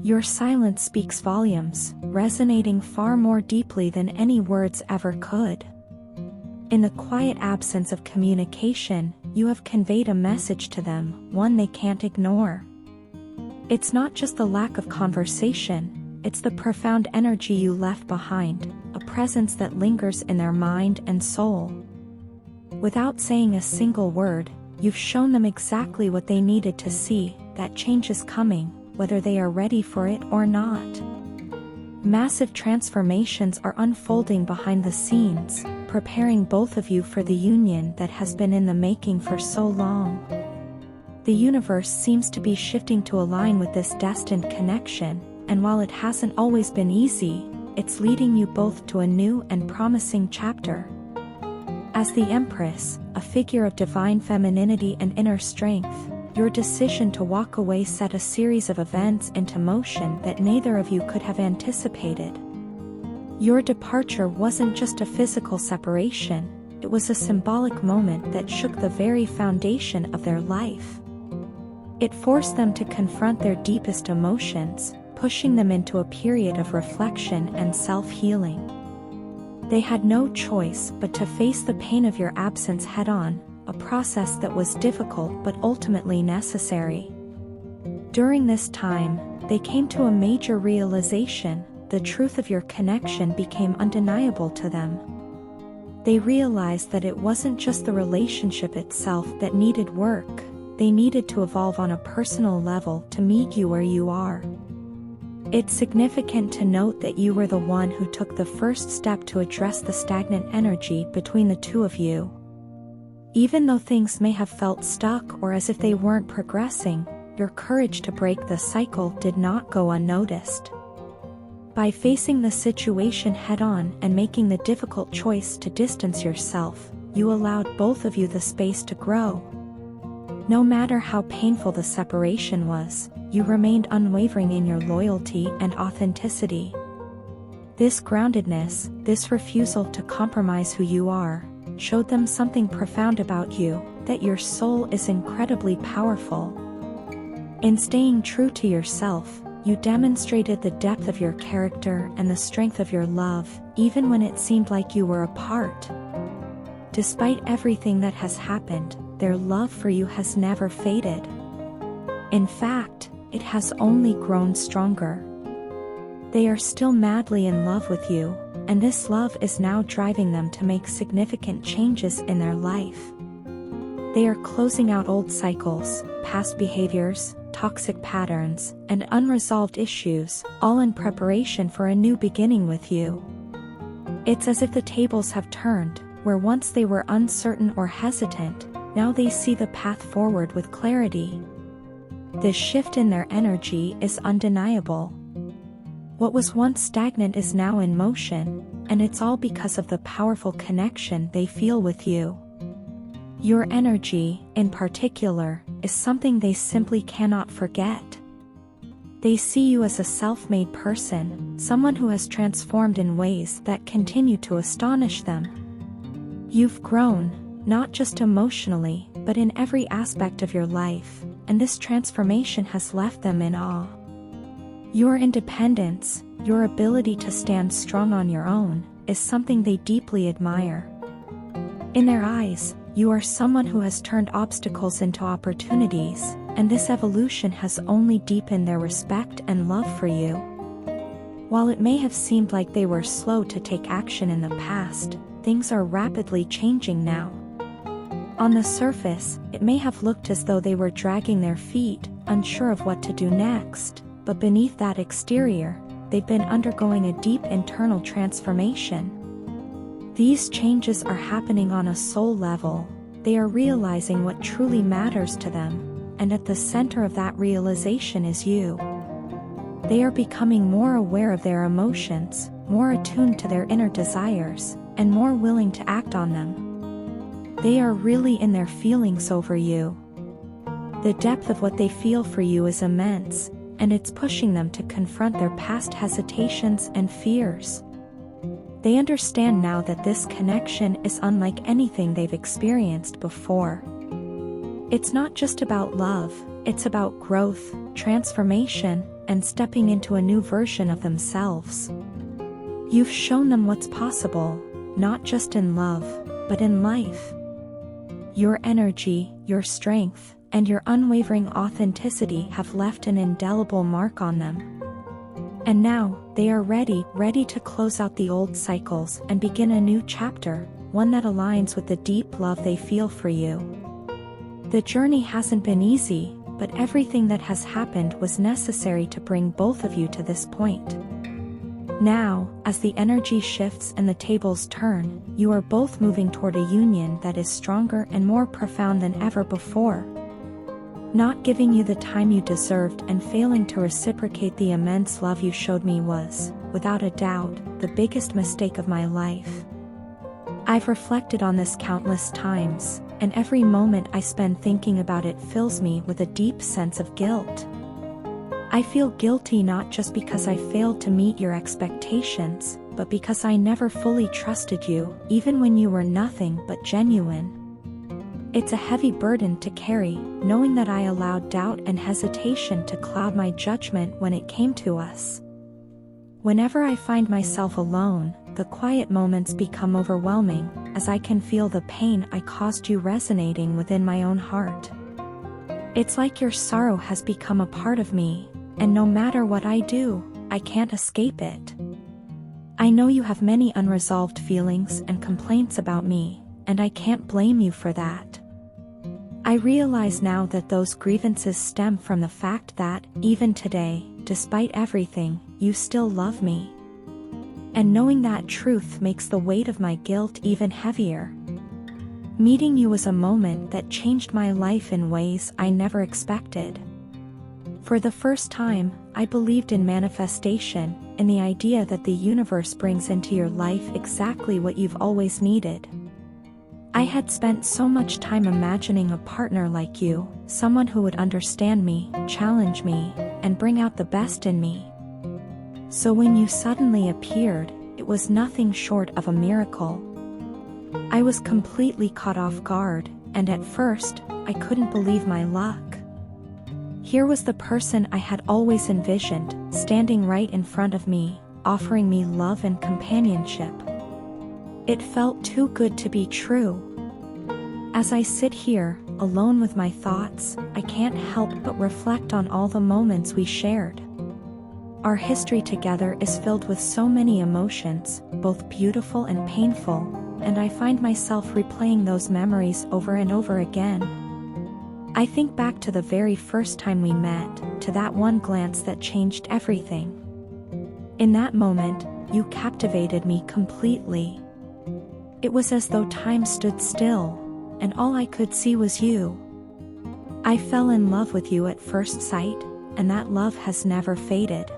Your silence speaks volumes, resonating far more deeply than any words ever could. In the quiet absence of communication, you have conveyed a message to them, one they can't ignore. It's not just the lack of conversation, it's the profound energy you left behind, a presence that lingers in their mind and soul. Without saying a single word, you've shown them exactly what they needed to see, that change is coming, whether they are ready for it or not. Massive transformations are unfolding behind the scenes, preparing both of you for the union that has been in the making for so long. The universe seems to be shifting to align with this destined connection, and while it hasn't always been easy, it's leading you both to a new and promising chapter. As the Empress, a figure of divine femininity and inner strength, your decision to walk away set a series of events into motion that neither of you could have anticipated. Your departure wasn't just a physical separation, it was a symbolic moment that shook the very foundation of their life. It forced them to confront their deepest emotions, pushing them into a period of reflection and self-healing. They had no choice but to face the pain of your absence head-on, a process that was difficult but ultimately necessary. During this time, they came to a major realization: the truth of your connection became undeniable to them. They realized that it wasn't just the relationship itself that needed work, they needed to evolve on a personal level to meet you where you are. It's significant to note that you were the one who took the first step to address the stagnant energy between the two of you. Even though things may have felt stuck or as if they weren't progressing, your courage to break the cycle did not go unnoticed. By facing the situation head-on and making the difficult choice to distance yourself, you allowed both of you the space to grow. No matter how painful the separation was, you remained unwavering in your loyalty and authenticity. This groundedness, this refusal to compromise who you are, showed them something profound about you, that your soul is incredibly powerful. In staying true to yourself, you demonstrated the depth of your character and the strength of your love, even when it seemed like you were apart. Despite everything that has happened, their love for you has never faded. In fact, it has only grown stronger. They are still madly in love with you, and this love is now driving them to make significant changes in their life. They are closing out old cycles, past behaviors, toxic patterns, and unresolved issues, all in preparation for a new beginning with you. It's as if the tables have turned, where once they were uncertain or hesitant, now they see the path forward with clarity. This shift in their energy is undeniable. What was once stagnant is now in motion, and it's all because of the powerful connection they feel with you. Your energy, in particular, is something they simply cannot forget. They see you as a self-made person, someone who has transformed in ways that continue to astonish them. You've grown, not just emotionally, but in every aspect of your life, and this transformation has left them in awe. Your independence, your ability to stand strong on your own, is something they deeply admire. In their eyes, you are someone who has turned obstacles into opportunities, and this evolution has only deepened their respect and love for you. While it may have seemed like they were slow to take action in the past, things are rapidly changing now. On the surface, it may have looked as though they were dragging their feet, unsure of what to do next, but beneath that exterior, they've been undergoing a deep internal transformation. These changes are happening on a soul level. They are realizing what truly matters to them, and at the center of that realization is you. They are becoming more aware of their emotions, more attuned to their inner desires, and more willing to act on them. They are really in their feelings over you. The depth of what they feel for you is immense, and it's pushing them to confront their past hesitations and fears. They understand now that this connection is unlike anything they've experienced before. It's not just about love, It's about growth, transformation, and stepping into a new version of themselves. You've shown them what's possible, not just in love, but in life. Your energy, your strength, and your unwavering authenticity have left an indelible mark on them. And now, they are ready to close out the old cycles and begin a new chapter, one that aligns with the deep love they feel for you. The journey hasn't been easy, but everything that has happened was necessary to bring both of you to this point. Now, as the energy shifts and the tables turn, you are both moving toward a union that is stronger and more profound than ever before. Not giving you the time you deserved and failing to reciprocate the immense love you showed me was, without a doubt, the biggest mistake of my life. I've reflected on this countless times, and every moment I spend thinking about it fills me with a deep sense of guilt. I feel guilty not just because I failed to meet your expectations, but because I never fully trusted you, even when you were nothing but genuine. It's a heavy burden to carry, knowing that I allowed doubt and hesitation to cloud my judgment when it came to us. Whenever I find myself alone, the quiet moments become overwhelming, as I can feel the pain I caused you resonating within my own heart. It's like your sorrow has become a part of me, and no matter what I do, I can't escape it. I know you have many unresolved feelings and complaints about me, and I can't blame you for that. I realize now that those grievances stem from the fact that, even today, despite everything, you still love me. And knowing that truth makes the weight of my guilt even heavier. Meeting you was a moment that changed my life in ways I never expected. For the first time, I believed in manifestation, in the idea that the universe brings into your life exactly what you've always needed. I had spent so much time imagining a partner like you, someone who would understand me, challenge me, and bring out the best in me. So when you suddenly appeared, it was nothing short of a miracle. I was completely caught off guard, and at first, I couldn't believe my luck. Here was the person I had always envisioned, standing right in front of me, offering me love and companionship. It felt too good to be true. As I sit here, alone with my thoughts, I can't help but reflect on all the moments we shared. Our history together is filled with so many emotions, both beautiful and painful, and I find myself replaying those memories over and over again. I think back to the very first time we met, to that one glance that changed everything. In that moment, you captivated me completely. It was as though time stood still, and all I could see was you. I fell in love with you at first sight, and that love has never faded.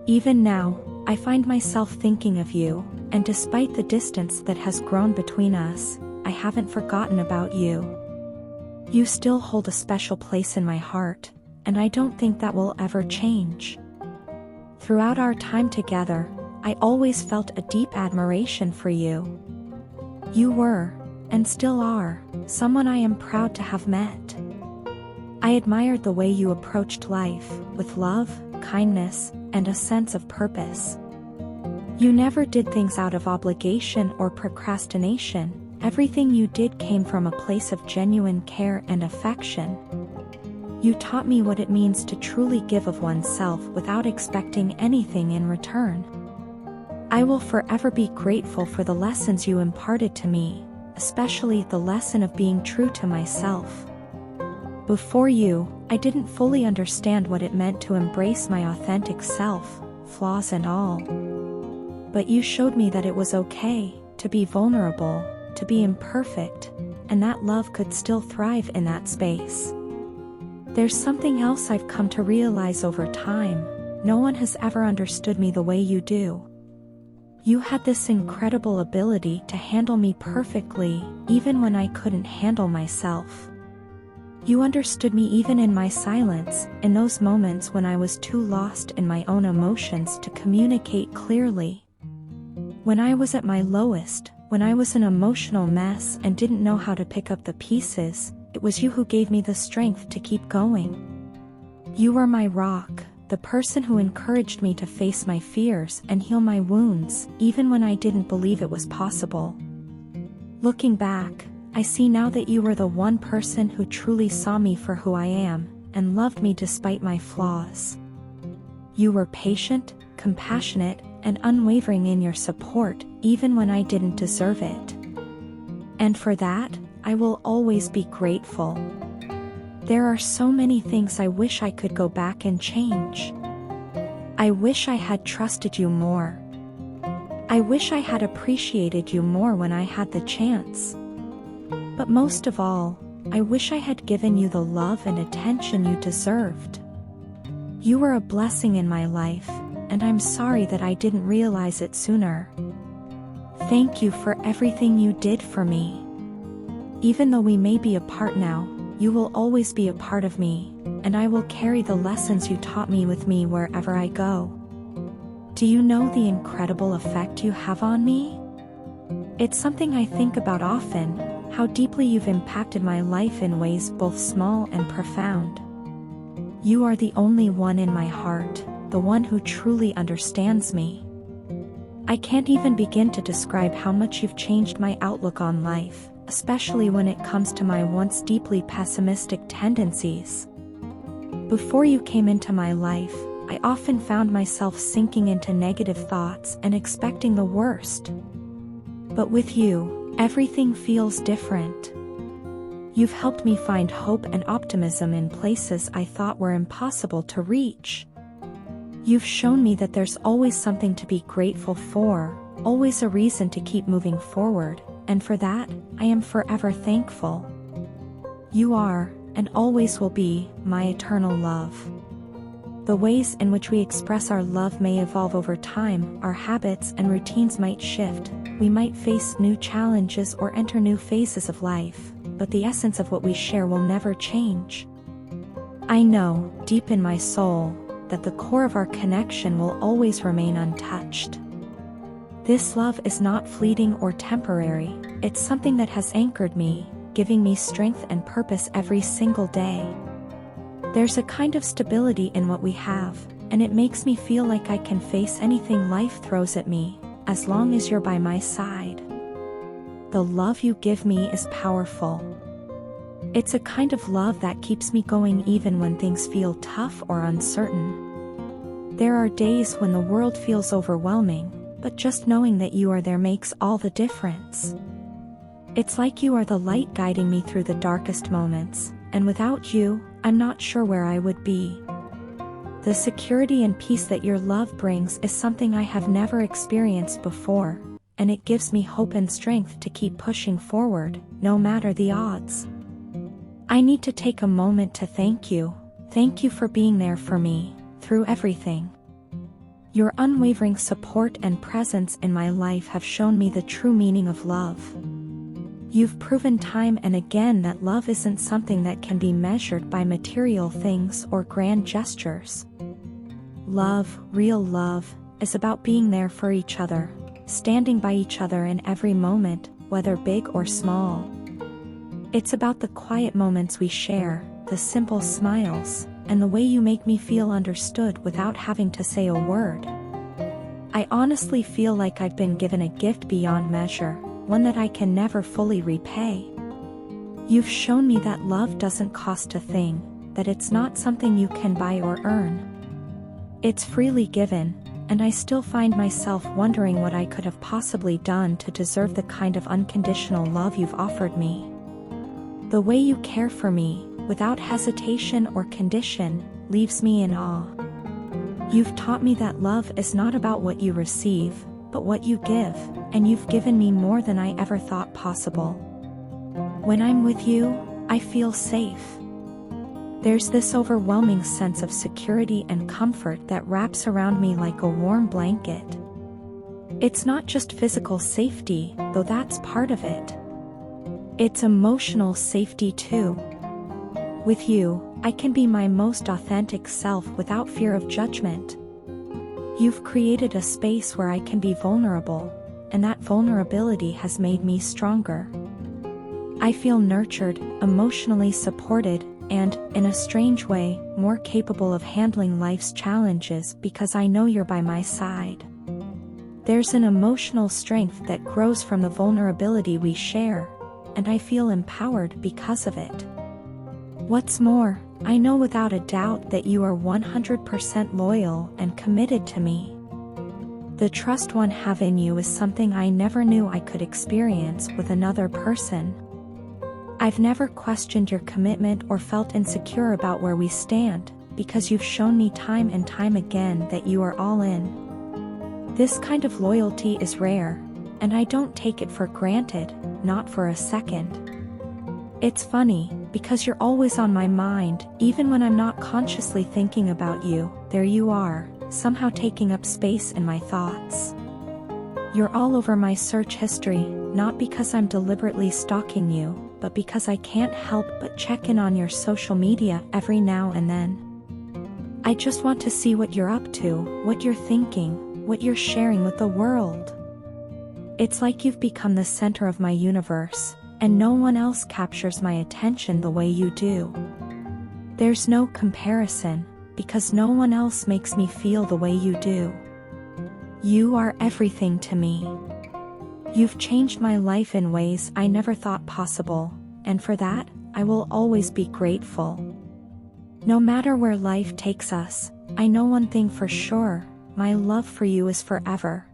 Even now, I find myself thinking of you, and despite the distance that has grown between us, I haven't forgotten about you. You still hold a special place in my heart, and I don't think that will ever change. Throughout our time together, I always felt a deep admiration for you. You were, and still are, someone I am proud to have met. I admired the way you approached life, with love, kindness, and a sense of purpose. You never did things out of obligation or procrastination. Everything you did came from a place of genuine care and affection. You taught me what it means to truly give of oneself without expecting anything in return. I will forever be grateful for the lessons you imparted to me, especially the lesson of being true to myself. Before you, I didn't fully understand what it meant to embrace my authentic self, flaws and all. But you showed me that it was okay to be vulnerable, to be imperfect, and that love could still thrive in that space. There's something else I've come to realize over time: no one has ever understood me the way you do. You had this incredible ability to handle me perfectly, even when I couldn't handle myself. You understood me even in my silence, in those moments when I was too lost in my own emotions to communicate clearly. When I was at my lowest, when I was an emotional mess and didn't know how to pick up the pieces, it was you who gave me the strength to keep going. You were my rock, the person who encouraged me to face my fears and heal my wounds, even when I didn't believe it was possible. Looking back, I see now that you were the one person who truly saw me for who I am, and loved me despite my flaws. You were patient, compassionate, and unwavering in your support, even when I didn't deserve it. And for that, I will always be grateful. There are so many things I wish I could go back and change. I wish I had trusted you more. I wish I had appreciated you more when I had the chance. But most of all, I wish I had given you the love and attention you deserved. You were a blessing in my life, and I'm sorry that I didn't realize it sooner. Thank you for everything you did for me. Even though we may be apart now, you will always be a part of me, and I will carry the lessons you taught me with me wherever I go. Do you know the incredible effect you have on me? It's something I think about often, how deeply you've impacted my life in ways both small and profound. You are the only one in my heart, the one who truly understands me. I can't even begin to describe how much you've changed my outlook on life, especially when it comes to my once deeply pessimistic tendencies. Before you came into my life, I often found myself sinking into negative thoughts and expecting the worst. But with you, everything feels different. You've helped me find hope and optimism in places I thought were impossible to reach. You've shown me that there's always something to be grateful for, always a reason to keep moving forward, and for that, I am forever thankful. You are, and always will be, my eternal love. The ways in which we express our love may evolve over time, our habits and routines might shift, we might face new challenges or enter new phases of life, but the essence of what we share will never change. I know, deep in my soul, that the core of our connection will always remain untouched. This love is not fleeting or temporary, it's something that has anchored me, giving me strength and purpose every single day. There's a kind of stability in what we have, and it makes me feel like I can face anything life throws at me, as long as you're by my side. The love you give me is powerful. It's a kind of love that keeps me going even when things feel tough or uncertain. There are days when the world feels overwhelming, but just knowing that you are there makes all the difference. It's like you are the light guiding me through the darkest moments, and without you, I'm not sure where I would be. The security and peace that your love brings is something I have never experienced before, and it gives me hope and strength to keep pushing forward, no matter the odds. I need to take a moment to thank you. Thank you for being there for me, through everything. Your unwavering support and presence in my life have shown me the true meaning of love. You've proven time and again that love isn't something that can be measured by material things or grand gestures. Love, real love, is about being there for each other, standing by each other in every moment, whether big or small. It's about the quiet moments we share, the simple smiles, and the way you make me feel understood without having to say a word. I honestly feel like I've been given a gift beyond measure, one that I can never fully repay. You've shown me that love doesn't cost a thing, that it's not something you can buy or earn. It's freely given, and I still find myself wondering what I could have possibly done to deserve the kind of unconditional love you've offered me. The way you care for me, without hesitation or condition, leaves me in awe. You've taught me that love is not about what you receive, but what you give, and you've given me more than I ever thought possible. When I'm with you, I feel safe. There's this overwhelming sense of security and comfort that wraps around me like a warm blanket. It's not just physical safety, though that's part of it. It's emotional safety too. With you, I can be my most authentic self without fear of judgment. You've created a space where I can be vulnerable, and that vulnerability has made me stronger. I feel nurtured, emotionally supported, and, in a strange way, more capable of handling life's challenges because I know you're by my side. There's an emotional strength that grows from the vulnerability we share, and I feel empowered because of it. What's more, I know without a doubt that you are 100% loyal and committed to me. The trust one have in you is something I never knew I could experience with another person. I've never questioned your commitment or felt insecure about where we stand, because you've shown me time and time again that you are all in. This kind of loyalty is rare, and I don't take it for granted, not for a second. It's funny, because you're always on my mind, even when I'm not consciously thinking about you, there you are, somehow taking up space in my thoughts. You're all over my search history, not because I'm deliberately stalking you, but because I can't help but check in on your social media every now and then. I just want to see what you're up to, what you're thinking, what you're sharing with the world. It's like you've become the center of my universe, and no one else captures my attention the way you do. There's no comparison, because no one else makes me feel the way you do. You are everything to me. You've changed my life in ways I never thought possible, and for that, I will always be grateful. No matter where life takes us, I know one thing for sure, my love for you is forever.